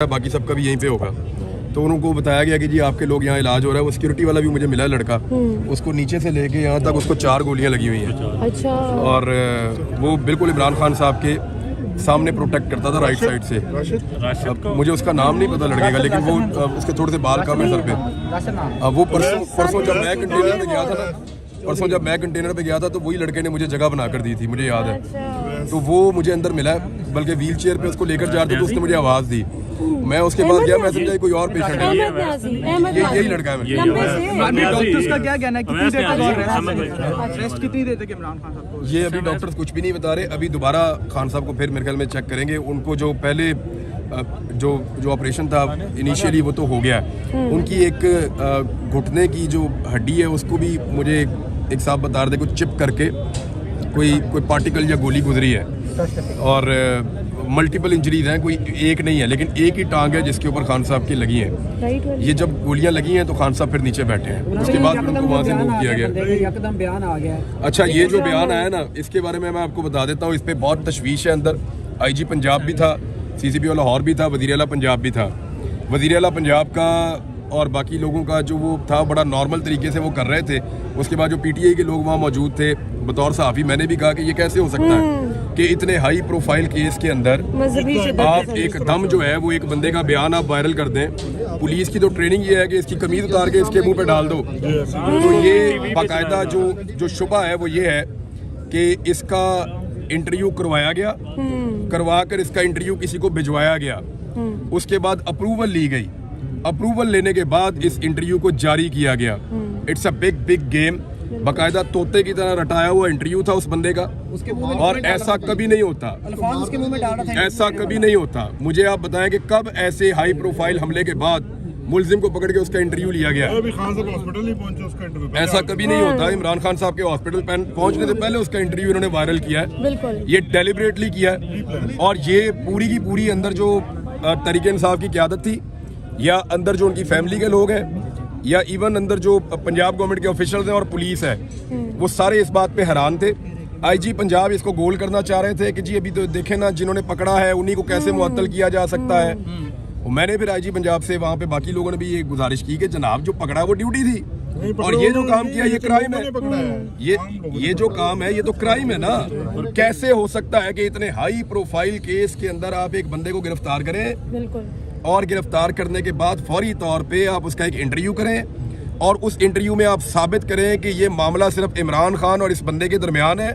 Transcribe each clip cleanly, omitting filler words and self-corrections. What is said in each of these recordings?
बाकी सबका भी यहीं पे होगा। तो उनको बताया गया कि जी आपके लोग यहाँ इलाज हो रहा है। वो सिक्योरिटी वाला भी मुझे मिला है लड़का, उसको नीचे से लेके यहाँ तक उसको 4 गोलियां लगी हुई हैं। अच्छा। और वो बिल्कुल इमरान खान साहब के सामने प्रोटेक्ट करता था राइट साइड से। अब मुझे उसका नाम नहीं पता लड़के का, लेकिन वो उसके थोड़े से बाल कम है सर पे। अब वो परसों जब मैं कंटेनर पे गया था तो वही लड़के ने मुझे जगह बना कर दी थी, मुझे याद है। तो वो मुझे अंदर मिला, बल्कि व्हील चेयर पे उसको लेकर जा रहे थे तो उसने मुझे आवाज़ दी। मैं उसके बाद गया, मैं समझा कोई और पेशेंट है, यही लड़का है। डॉक्टर्स का क्या कहना है, कितनी देर तक रेस्ट कितनी देर तक इमरान खान साहब को? ये अभी डॉक्टर्स कुछ भी नहीं बता रहे। अभी दोबारा खान साहब को फिर मेरे ख्याल में चेक करेंगे। उनको जो पहले जो ऑपरेशन था इनिशियली वो तो हो गया। उनकी एक घुटने की जो हड्डी है उसको भी मुझे एक साहब बता रहे थे कुछ चिप करके कोई पार्टिकल या गोली गुजरी है। और मल्टीपल इंजरीज हैं, कोई एक नहीं है, लेकिन एक ही टांग है जिसके ऊपर खान साहब की लगी हैं। ये जब गोलियां लगी हैं तो खान साहब फिर नीचे बैठे हैं। उसके बाद फिर उनको वहाँ से मूव किया गया। एकदम बयान आ गया। अच्छा, ये जो बयान आया ना, इसके बारे में मैं आपको बता देता हूँ। इस पर बहुत तशवीश है अंदर। IG पंजाब भी था, CCP लाहौर भी था, वज़ीर आला पंजाब भी था। वज़ीर आला पंजाब का और बाकी लोगों का जो वो था बड़ा नॉर्मल तरीके से वो कर रहे थे। उसके बाद जो PTI के लोग वहाँ मौजूद थे, बतौर सहाफ़ी मैंने भी कहा कि ये कैसे हो सकता है कि इतने हाई प्रोफाइल केस के अंदर आप एकदम जो है वो एक बंदे का बयान आप वायरल कर दें। पुलिस की तो ट्रेनिंग ये है कि इसकी कमीज उतार के इसके मुंह पे डाल दो। तो ये बाकायदा जो शुबा है वो ये है कि इसका इंटरव्यू करवाया गया, करवा कर इसका इंटरव्यू किसी को भिजवाया गया। उसके बाद अप्रूवल ली गई। अप्रूवल लेने के बाद इस इंटरव्यू को जारी किया गया। It's a big game. बाकायदा तोते की तरह रटाया हुआ इंटरव्यू था उस बंदे का, और ऐसा कभी नहीं होता। ऐसा कभी नहीं होता। मुझे आप बताएं कि कब ऐसे हाई प्रोफाइल हमले के बाद मुलजिम को पकड़ के उसका इंटरव्यू लिया गया? हॉस्पिटल नहीं पहुंचे उसका इंटरव्यू। ऐसा कभी नहीं होता। इमरान खान साहब के हॉस्पिटल पहुंचने से पहले उसका इंटरव्यू इन्होंने वायरल किया है। ये डेलिबरेटली किया है। और ये पूरी की पूरी अंदर जो तरीके इंसाफ की क़यादत थी, या अंदर जो उनकी फैमिली के लोग हैं, या इवन अंदर जो पंजाब गवर्नमेंट के ऑफिशियल्स हैं और पुलिस है, वो सारे इस बात पे हैरान थे। IG पंजाब इसको गोल करना चाह रहे थे कि जी अभी तो देखें ना, जिन्होंने पकड़ा है उन्हीं को कैसे मुअत्तल किया जा सकता है। मैंने फिर IG पंजाब से वहाँ पे बाकी लोगों ने भी ये गुजारिश की कि जनाब जो पकड़ा वो ड्यूटी थी, और ये जो काम किया ये क्राइम है। ये जो काम है ये तो क्राइम है ना। कैसे हो सकता है कि इतने हाई प्रोफाइल केस के अंदर आप एक बंदे को गिरफ्तार करें, और गिरफ्तार करने के बाद फौरी तौर पे आप उसका एक इंटरव्यू करें, और उस इंटरव्यू में आप साबित करें कि ये मामला सिर्फ इमरान खान और इस बंदे के दरमियान है,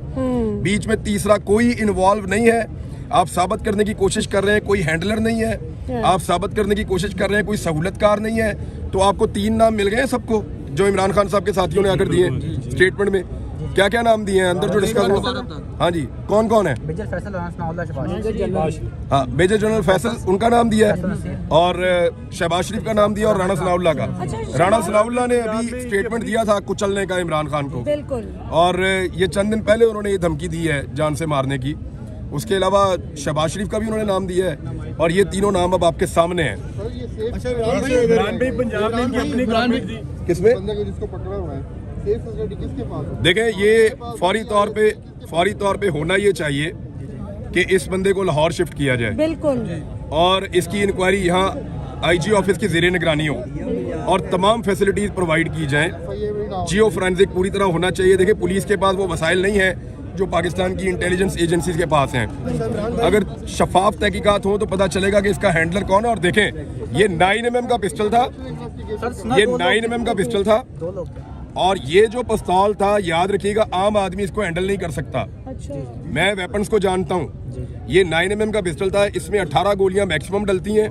बीच में तीसरा कोई इन्वॉल्व नहीं है। आप साबित करने की कोशिश कर रहे हैं कोई हैंडलर नहीं है, आप साबित करने की कोशिश कर रहे हैं कोई सहूलतकार नहीं है। तो आपको 3 नाम मिल गए सबको जो इमरान खान साहब के साथियों ने आकर दिए स्टेटमेंट में। क्या क्या नाम दिए हैं अंदर जो डिस्कस हुआ? हाँ जी, कौन कौन है? मेजर फैसल, हाँ, मेजर जनरल फैसल उनका नाम दिया है, और शहबाज शरीफ का नाम दिया, और राणा सनाउल्लाह का। राणा सनाउल्लाह ने अभी स्टेटमेंट दिया था कुचलने का इमरान खान को, और ये चंद दिन पहले उन्होंने ये धमकी दी है जान से मारने की। उसके अलावा शहबाज शरीफ का भी उन्होंने नाम दिया है, और ये तीनों नाम अब आपके सामने हैं। किसमें? देखें, ये फौरी तौर पे होना ये चाहिए कि इस बंदे को लाहौर शिफ्ट किया जाए, बिल्कुल, और इसकी इंक्वायरी यहाँ IG ऑफिस की ज़ेरे निगरानी हो, और तमाम फैसिलिटीज प्रोवाइड की जाएं। जियो फोरेंसिक पूरी तरह होना चाहिए। देखिए, पुलिस के पास वो वसाइल नहीं है जो पाकिस्तान की इंटेलिजेंस एजेंसीज के पास हैं। अगर शफाफ तहकीकात हो तो पता चलेगा कि इसका हैंडलर कौन है। और देखें, ये 9mm का पिस्टल था, ये 9mm का पिस्टल था, और ये जो पिस्तौल था, याद रखिएगा, आम आदमी इसको हैंडल नहीं कर सकता। मैं वेपन्स को जानता हूँ। ये 9mm का पिस्टल था, इसमें 18 गोलियां मैक्सिमम डलती हैं।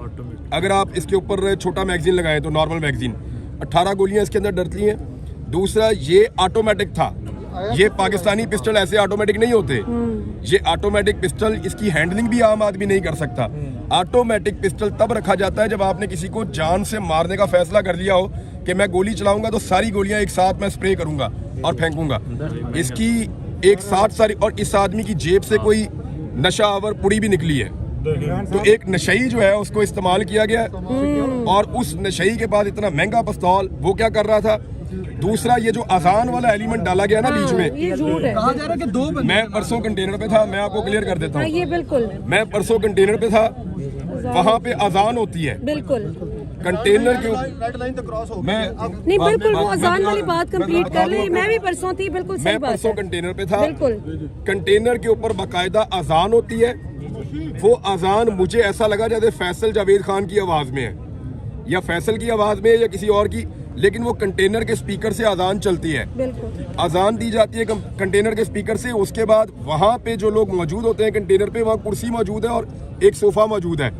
अगर आप इसके ऊपर छोटा मैगजीन लगाएं तो नॉर्मल मैगजीन 18 गोलियां इसके अंदर डलती हैं। दूसरा, ये ऑटोमेटिक था। ये पाकिस्तानी पिस्टल ऐसे ऑटोमेटिक नहीं होते। ये ऑटोमेटिक पिस्टल, इसकी हैंडलिंग भी आम आदमी नहीं कर सकता। ऑटोमेटिक पिस्टल तब रखा जाता है जब आपने किसी को जान से मारने का फैसला कर लिया हो कि मैं गोली चलाऊंगा तो सारी गोलियां एक साथ मैं स्प्रे करूंगा और फेंकूंगा। इसकी एक साथ सारी, और इस आदमी की जेब से कोई नशा आवर पुड़ी भी निकली है। तो एक नशई जो है उसको इस्तेमाल किया गया, और उस नशई के बाद इतना महंगा पिस्तौल वो क्या कर रहा था। दूसरा, ये जो अजान वाला एलिमेंट डाला गया ना बीच में, ये झूठ है। कहा जा रहा है कि 2 मैं परसों कंटेनर पे था, मैं आपको क्लियर कर देता हूँ। ये बिल्कुल, मैं परसों कंटेनर पे था, वहाँ पे अजान होती है, बिल्कुल कंटेनर के रेड लाइन तो क्रॉस हो मैं नहीं, बिल्कुल वो अजान वाली बात कंप्लीट कर ले। मैं भी परसों थी, बिल्कुल सही मैं बात परसों है। कंटेनर पे था, बिल्कुल कंटेनर के ऊपर बाकायदा अजान होती है। वो अजान मुझे ऐसा लगा जैसे फैसल जावेद खान की आवाज में है, या फैसल की आवाज में है या किसी और की, लेकिन वो कंटेनर के स्पीकर से अजान चलती है। बिल्कुल अजान दी जाती है कंटेनर के स्पीकर से। उसके बाद वहाँ पे जो लोग मौजूद होते हैं कंटेनर पे, वहाँ कुर्सी मौजूद है और एक सोफा मौजूद है,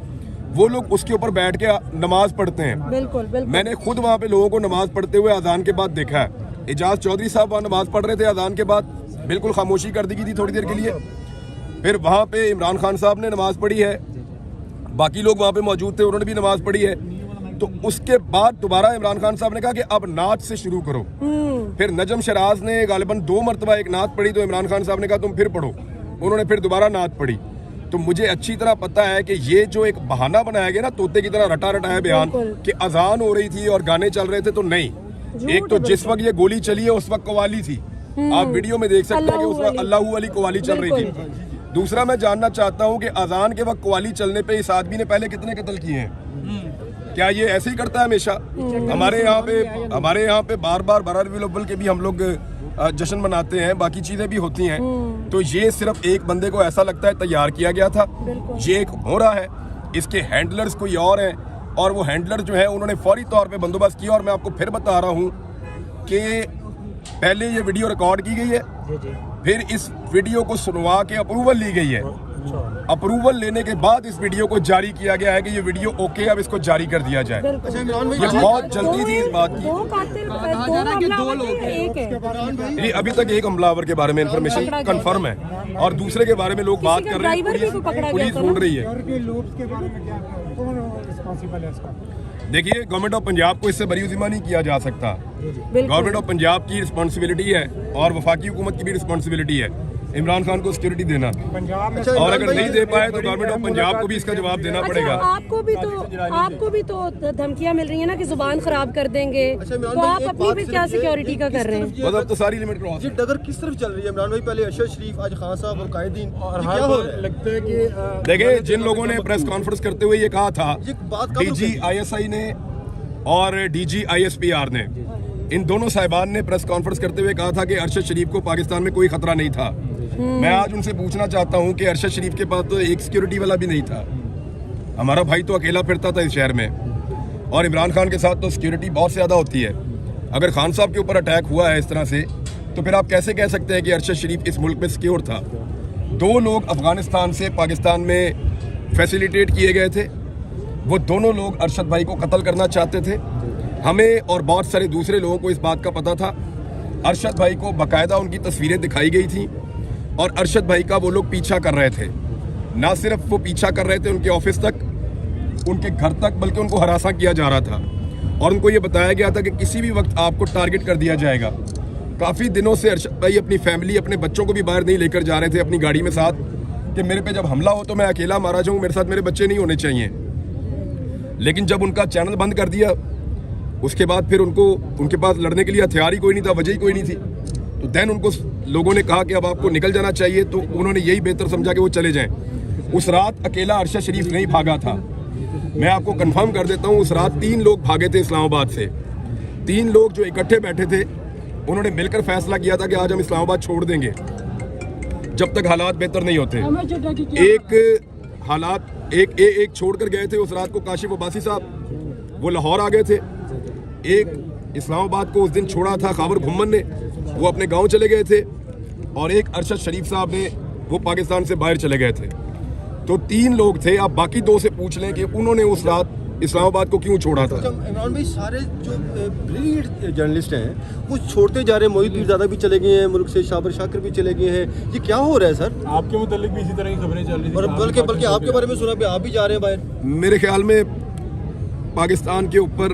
वो लोग उसके ऊपर बैठ के नमाज पढ़ते हैं। बिल्कुल बिल्कुल मैंने खुद वहाँ पे लोगों को नमाज पढ़ते हुए अजान के बाद देखा है। एजाज चौधरी साहब वहाँ नमाज पढ़ रहे थे, अजान के बाद बिल्कुल खामोशी कर दी गई थी थोड़ी देर के लिए। फिर वहाँ पे इमरान खान साहब ने नमाज पढ़ी है, बाकी लोग वहाँ पे मौजूद थे, उन्होंने भी नमाज पढ़ी है। तो उसके बाद दोबारा इमरान खान साहब ने कहा कि अब नात से शुरू करो। फिर नजम शराज ने गालिबन 2 मरतबा एक नात पढ़ी, तो इमरान खान साहब ने कहा तुम फिर पढ़ो, उन्होंने फिर दोबारा नात पढ़ी। तो मुझे अच्छी तरह पता है कि ये जो एक बहाना बनाया गया ना, तोते की तरह रटा रटाया बयान कि अजान हो रही थी और गाने चल रहे थे, तो नहीं। एक तो जिस वक्त ये गोली चली है उस वक्त कव्वाली थी, आप वीडियो में देख सकते हैं कि उस वक्त अल्लाहू वाली कव्वाली चल रही थी। दूसरा मैं जानना चाहता हूँ कि अजान के वक्त कव्वाली चलने पे इस आदमी ने पहले कितने कत्ल किए हैं? क्या ये ऐसे ही करता है हमेशा? हमारे यहाँ पे बार बार बरा रबीउल अव्वल के भी हम लोग जश्न मनाते हैं, बाकी चीजें भी होती हैं। तो ये सिर्फ एक बंदे को ऐसा लगता है तैयार किया गया था, ये एक हो रहा है, इसके हैंडलर्स कोई और हैं, और वो हैंडलर जो है उन्होंने फौरी तौर पे बंदोबस्त किया। और मैं आपको फिर बता रहा हूँ कि पहले ये वीडियो रिकॉर्ड की गई है, फिर इस वीडियो को सुनवा के अप्रूवल ली गई है। अप्रूवल लेने के बाद इस वीडियो को जारी किया गया है कि ये वीडियो ओके, अब इसको जारी कर दिया जाए। ये बहुत जल्दी थी इस बात की। ये अभी तक एक हमलावर के बारे में इंफॉर्मेशन कंफर्म है और दूसरे के बारे में लोग बात कर रहे हैं, पुलिस ढूंढ रही है। देखिए, गवर्नमेंट ऑफ पंजाब को इससे बरी जिम्मा नहीं किया जा सकता। गवर्नमेंट ऑफ पंजाब की रिस्पॉन्सिबिलिटी है और वफाकी हुकूमत की भी रिस्पॉन्सिबिलिटी है इमरान खान को सिक्योरिटी देना, और अगर नहीं दे पाए तो गवर्नमेंट ऑफ पंजाब को भी इसका जवाब देना पड़ेगा। आपको भी तो धमकियां मिल रही है ना कि जुबान खराब कर देंगे, तो आप अपनी भी क्या सिक्योरिटी का कर रहे हैं? मतलब तो सारी लिमिट क्रॉस। ये डगर किस तरफ चल रही है इमरान भाई? पहले अरशद शरीफ, आज खान साहब और कायदीन, क्या हो रहा है? लगता है कि देखिए, जिन लोगों ने प्रेस कॉन्फ्रेंस करते हुए ये कहा था, डीजी ISI ने और DG ISPR ने, इन दोनों साहिबान ने प्रेस कॉन्फ्रेंस करते हुए कहा था कि अरशद शरीफ को पाकिस्तान में कोई खतरा नहीं था। मैं आज उनसे पूछना चाहता हूं कि अरशद शरीफ के पास तो एक सिक्योरिटी वाला भी नहीं था, हमारा भाई तो अकेला फिरता था इस शहर में, और इमरान खान के साथ तो सिक्योरिटी बहुत ज़्यादा होती है। अगर खान साहब के ऊपर अटैक हुआ है इस तरह से, तो फिर आप कैसे कह सकते हैं कि अरशद शरीफ इस मुल्क में सिक्योर था? 2 लोग अफगानिस्तान से पाकिस्तान में फैसिलिटेट किए गए थे, वो दोनों लोग अरशद भाई को कत्ल करना चाहते थे। हमें और बहुत सारे दूसरे लोगों को इस बात का पता था। अरशद भाई को बाकायदा उनकी तस्वीरें दिखाई गई थी और अरशद भाई का वो लोग पीछा कर रहे थे। ना सिर्फ वो पीछा कर रहे थे उनके ऑफिस तक, उनके घर तक, बल्कि उनको हरासा किया जा रहा था और उनको ये बताया गया था कि किसी भी वक्त आपको टारगेट कर दिया जाएगा। काफ़ी दिनों से अरशद भाई अपनी फैमिली, अपने बच्चों को भी बाहर नहीं लेकर जा रहे थे अपनी गाड़ी में साथ, कि मेरे पे जब हमला हो तो मैं अकेला मारा जाऊँ, मेरे साथ मेरे बच्चे नहीं होने चाहिए। लेकिन जब उनका चैनल बंद कर दिया, उसके बाद फिर उनके पास लड़ने के लिए हथियार ही कोई नहीं था, वजह ही कोई नहीं थी। तो देन उनको लोगों ने कहा कि अब आपको निकल जाना चाहिए, तो उन्होंने यही बेहतर समझा कि वो चले जाएं। उस रात अकेला अरशद शरीफ नहीं भागा था, मैं आपको कंफर्म कर देता हूँ, उस रात 3 लोग भागे थे इस्लामाबाद से। 3 लोग जो इकट्ठे बैठे थे, उन्होंने मिलकर फैसला किया था कि आज हम इस्लामाबाद छोड़ देंगे जब तक हालात बेहतर नहीं होते। एक छोड़कर गए थे उस रात को काशिफ अब्बासी साहब, वो लाहौर आ गए थे। एक इस्लामाबाद को उस दिन छोड़ा था खाबर घुम्मन ने, वो अपने गांव चले गए थे, और एक अरशद शरीफ साहब ने, वो पाकिस्तान से बाहर चले गए थे। तो 3 लोग थे। आप बाकी 2 से पूछ लें कि उन्होंने उस रात इस्लामाबाद को क्यों छोड़ा था। इमरान भाई, सारे जो ब्रिलियंट जर्नलिस्ट हैं वो छोड़ते जा रहे हैं। मोहित पीरजादा भी चले गए हैं मुल्क से, शाबर शाकिर भी चले गए हैं। ये क्या हो रहा है सर? आपके मुतालिक भी इसी तरह की खबरें चल रही थी, और बल्कि आपके बारे में सुना भी आप भी जा रहे हैं बाहर। मेरे ख्याल में पाकिस्तान के ऊपर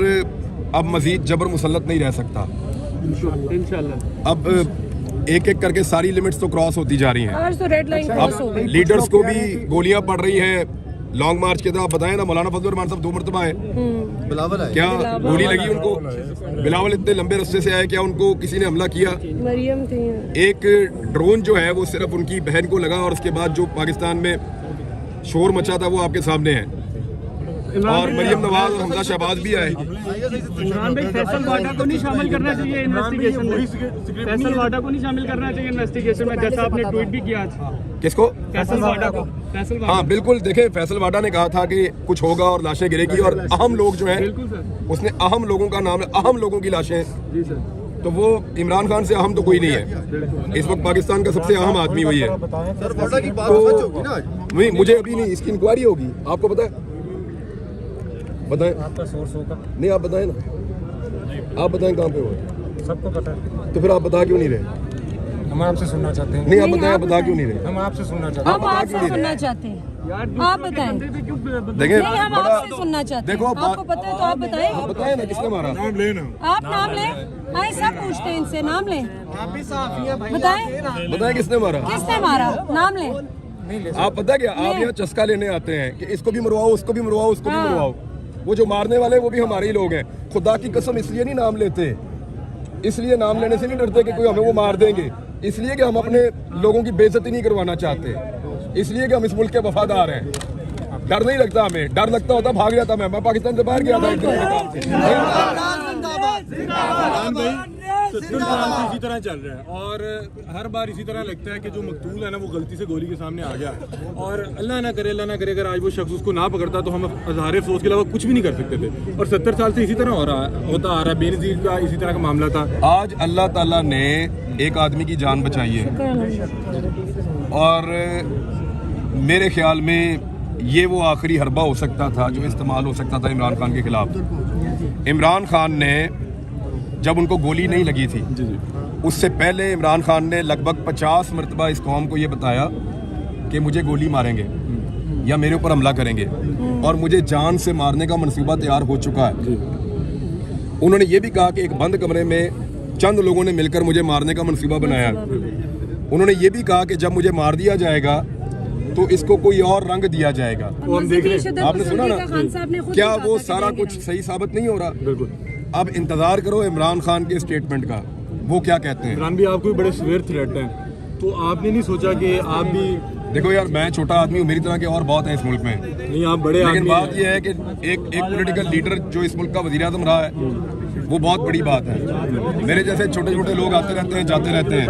अब मजीद जबर मुसल्लत नहीं रह सकता इंशाल्लाह। अब एक एक करके सारी लिमिट्स तो क्रॉस होती जा रही हैं। आज तो रेड लाइन क्रॉस हो गई। लीडर्स को भी गोलियां पड़ रही हैं लॉन्ग मार्च के। आप बताएं ना, मौलाना फजल रहमान साहब 2 मरतबा है, बिलावल है, क्या गोली लगी उनको? बिलावल इतने लंबे रास्ते से आए, क्या उनको किसी ने हमला किया? मरियम थी। एक ड्रोन जो है वो सिर्फ उनकी बहन को लगा, और उसके बाद जो पाकिस्तान में शोर मचा था वो आपके सामने है। और मरियम नवाज और हमजा शहबाज भी आए। इमरान भाई फैसल वाडा को नहीं शामिल करना चाहिए इन्वेस्टिगेशन में, फैसल वाडा को नहीं शामिल करना चाहिए इन्वेस्टिगेशन में, जैसा आपने ट्वीट भी किया आज। किसको? फैसल वाडा को। फैसल वाडा, हाँ बिल्कुल, देखें फैसल वाडा ने कहा था कि कुछ होगा और लाशें गिरेगी और अहम लोग जो हैं, बिल्कुल सर। उसने अहम लोगों का नाम, अहम लोगों की लाशें, जी सर। तो वो इमरान खान से अहम तो कोई नहीं है। इस वक्त पाकिस्तान का सबसे अहम आदमी वही है। सर वाडा की बात सच होगी ना आज? नहीं, मुझे अभी नहीं, इसकी इंक्वायरी होगी, आपको पता है? बताएं आपका सोर्स होगा, नहीं, आप बताएं ना, आप बताएं कहाँ पे हो, सबको पता है। तो फिर आप बता क्यों नहीं रहे? हम आपसे सुनना चाहते हैं। नहीं, आप बताएं, आप बता क्यों नहीं रहे? हम आपसे सुनना चाहते हैं। हम आपसे सुनना चाहते हैं, आप बताएं। देखें नहीं, हम आपसे सुनना चाहते हैं। देखो, आपको पता है तो आप बताएं। आप बताएं ना किसने मारा? आप नाम लें, आए सब पूछते हैं इनसे, नाम लें, बताएं बताएं किसने मारा? किसने मारा, नाम लें। आप पता क्या, आप यहाँ चस्का लेने आते हैं कि इसको भी मरवाओ, उसको भी मरवाओ, उसको भी हाँ। मरवाओ। वो जो मारने वाले वो भी हमारे ही लोग हैं। खुदा की कसम इसलिए नहीं नाम लेते, इसलिए नाम लेने से नहीं डरते कि कोई हमें वो मार देंगे, इसलिए कि हम अपने लोगों की बेइज्जती नहीं करवाना चाहते, इसलिए कि हम इस मुल्क के वफादार हैं। डर नहीं लगता हमें, डर लगता होता भाग जाता मैं पाकिस्तान से बाहर गया था एक दिन के काम से। इमरान भाई 70 साल से इसी तरह चल रहा है और हर बार इसी तरह लगता है कि जो मकतूल है ना वो गलती से गोली के सामने आ गया, और अल्लाह ना करे अगर आज वो शख्स उसको ना पकड़ता तो हम अज़हार अफसोस के अलावा कुछ भी नहीं कर सकते थे। और 70 साल से इसी तरह होता आ रहा है। बेनज़ीर का इसी तरह का मामला था। आज अल्लाह ताला ने एक आदमी की जान बचाई है और मेरे ख्याल में ये वो आखिरी हरबा हो सकता था जो इस्तेमाल हो सकता था इमरान खान के खिलाफ। इमरान खान ने जब उनको गोली नहीं लगी थी, उससे पहले इमरान खान ने लगभग 50 मरतबा इस कौम को ये बताया कि मुझे गोली मारेंगे या मेरे ऊपर हमला करेंगे और मुझे जान से मारने का मंसूबा तैयार हो चुका है। उन्होंने ये भी कहा कि एक बंद कमरे में चंद लोगों ने मिलकर मुझे मारने का मंसूबा बनाया। उन्होंने ये भी कहा कि जब मुझे मार दिया जाएगा तो इसको कोई और रंग दिया जाएगा। वो हम देख रहे हैं। आपने सुना ना, क्या वो सारा कुछ सही साबित नहीं हो रहा? बिल्कुल। अब इंतजार करो इमरान खान के स्टेटमेंट का, वो क्या कहते हैं। इमरान भी आपको भी बड़े सीवियर थ्रेट हैं, तो आपने नहीं सोचा कि आप भी? देखो यार, मैं छोटा आदमी हूँ, मेरी तरह के और बहुत हैं इस मुल्क में, नहीं आप बड़े लेकिन आदमी बात हैं। यह है कि एक पॉलिटिकल लीडर जो इस मुल्क का वज़ीर आज़म रहा है वो बहुत बड़ी बात है। मेरे जैसे छोटे छोटे लोग आते रहते हैं, जाते रहते हैं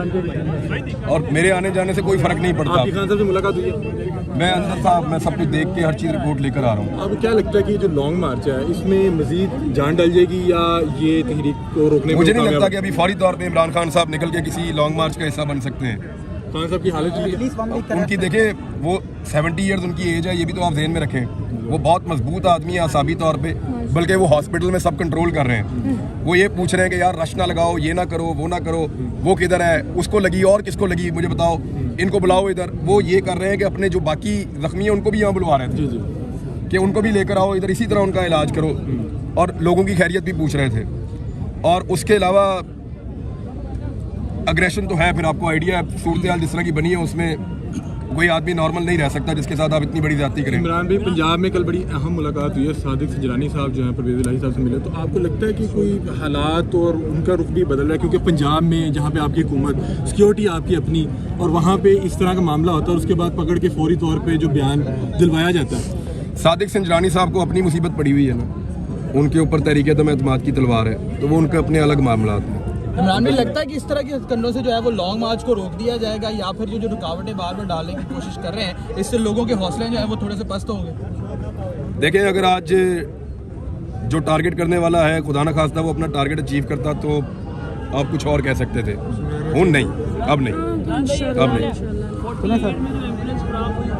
और मेरे आने जाने से कोई फर्क नहीं पड़ता। आपकी खान साहब से मुलाकात हुई है? मैं अंदर था, मैं सब कुछ देख के हर चीज़ रिपोर्ट लेकर आ रहा हूँ। अब क्या लगता है कि जो लॉन्ग मार्च है इसमें मजीद जान डल जाएगी या ये तहरीक को रोकने में मुझे नहीं कामयाब? लगता कि अभी फौरी तौर पे इमरान खान साहब निकल के किसी लॉन्ग मार्च का हिस्सा बन सकते हैं। खान साहब की हालत ठीक है? उनकी देखें, वो 70 ईयर्स उनकी एज है, ये भी तो आप ध्यान में रखें। वो बहुत मजबूत आदमी है आसाबी तौर पे, बल्कि वो हॉस्पिटल में सब कंट्रोल कर रहे हैं। वो ये पूछ रहे हैं कि यार रश ना लगाओ, ये ना करो, वो ना करो, वो किधर है, उसको लगी और किसको लगी मुझे बताओ, इनको बुलाओ इधर। वो ये कर रहे हैं कि अपने जो बाकी जख्मी हैं उनको भी यहाँ बुलवा रहे थे कि उनको भी लेकर आओ इधर, इसी तरह उनका इलाज करो, और लोगों की खैरियत भी पूछ रहे थे। और उसके अलावा अग्रेशन तो है, फिर आपको आइडिया है सूरत हाल जिस तरह की बनी है, उसमें कोई आदमी नॉर्मल नहीं रह सकता जिसके साथ आप इतनी बड़ी ज्यादती करें। इमरान भाई, पंजाब में कल बड़ी अहम मुलाकात हुई है, सादिक सजरानी साहब जो हैं परवेज़ इलाही साहब से मिले, तो आपको लगता है कि कोई हालात और उनका रुख भी बदल रहा है? क्योंकि पंजाब में जहाँ पे आपकी हुकूमत, सिक्योरिटी आपकी अपनी, और वहाँ पे इस तरह का मामला होता है और उसके बाद पकड़ के फौरी तौर पे जो बयान दिलवाया जाता है। सादिक सजरानी साहब को अपनी मुसीबत पड़ी हुई है ना, उनके ऊपर तहरीक-ए-दम एतमाद की तलवार है, तो वो उनके अपने अलग मामला हैं। इमरान भाई, लगता है कि इस तरह के हथकंडों से जो है वो लॉन्ग मार्च को रोक दिया जाएगा, या फिर जो रुकावटें बार बार डालने की कोशिश कर रहे हैं इससे लोगों के हौसले जो है वो थोड़े से पस्त होंगे? देखें, अगर आज जो टारगेट करने वाला है खुदा न खास्ता वो अपना टारगेट अचीव करता तो आप कुछ और कह सकते थे। नहीं, अब नहीं, अब नहीं।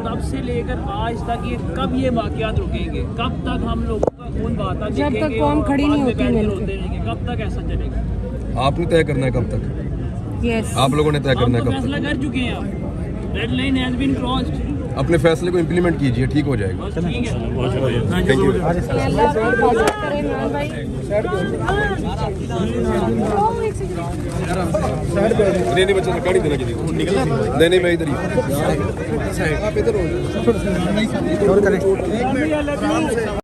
तब से लेकर आज तक ये कब ये वाक़यात रुकेंगे? कब तक हम लोगों का खून बहता जब तक कौम खड़ी नहीं होती मिलकर? कब तक ऐसा चलेगा? आपने तय करना है कब तक। यस, आप लोगों ने तय करना है कब फैसला तक। कर चुके हैं आप, red line has been crossed. अपने फैसले को इम्प्लीमेंट कीजिए, ठीक हो जाएगा। ठीक है, थैंक यू। अल्लाह आपको हिफाजत करे इमरान भाई। नहीं बच्चा सरकार नहीं देना किसी। नहीं मैं इधर ही। आप इधर हो।